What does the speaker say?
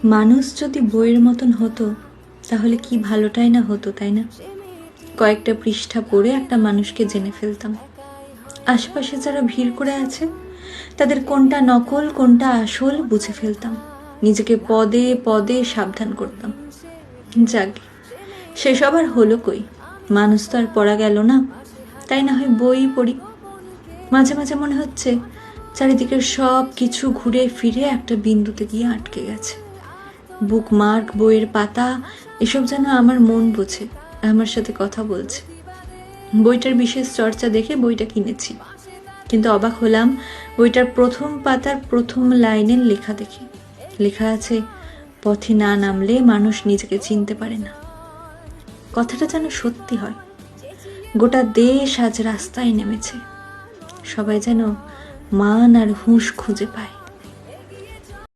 মানুষ যদি বইয়ের মতন হতো তাহলে কি ভালোটাই না হতো, তাই না? কয়েকটা পৃষ্ঠা পড়ে একটা মানুষকে জেনে ফেলতাম। আশেপাশে যারা ভিড় করে আছে তাদের কোনটা নকল কোনটা আসল বুঝে ফেলতাম। নিজেকে পদে পদে সাবধান করতাম। যাক, সেসব আর হলো কই? মানুষ তো আর পড়া গেল না, তাই না হয় বই পড়ি। মাঝে মাঝে মনে হচ্ছে চারিদিকের সব কিছু ঘুরে ফিরে একটা বিন্দুতে গিয়ে আটকে গেছে। বুকমার্ক, বইয়ের পাতা, এসব যেন আমার মন বোঝে, আমার সাথে কথা বলছে। বইটার বিশেষ চর্চা দেখে বইটা কিনেছি, কিন্তু অবাক হলাম বইটার প্রথম পাতার প্রথম লাইনের লেখা দেখে। লেখা আছে, পথে না নামলে মানুষ নিজেকে চিনতে পারে না। কথাটা যেন সত্যি হয়। গোটা দেশ আজ রাস্তায় নেমেছে, সবাই যেন মান আর হুঁশ খুঁজে পায়।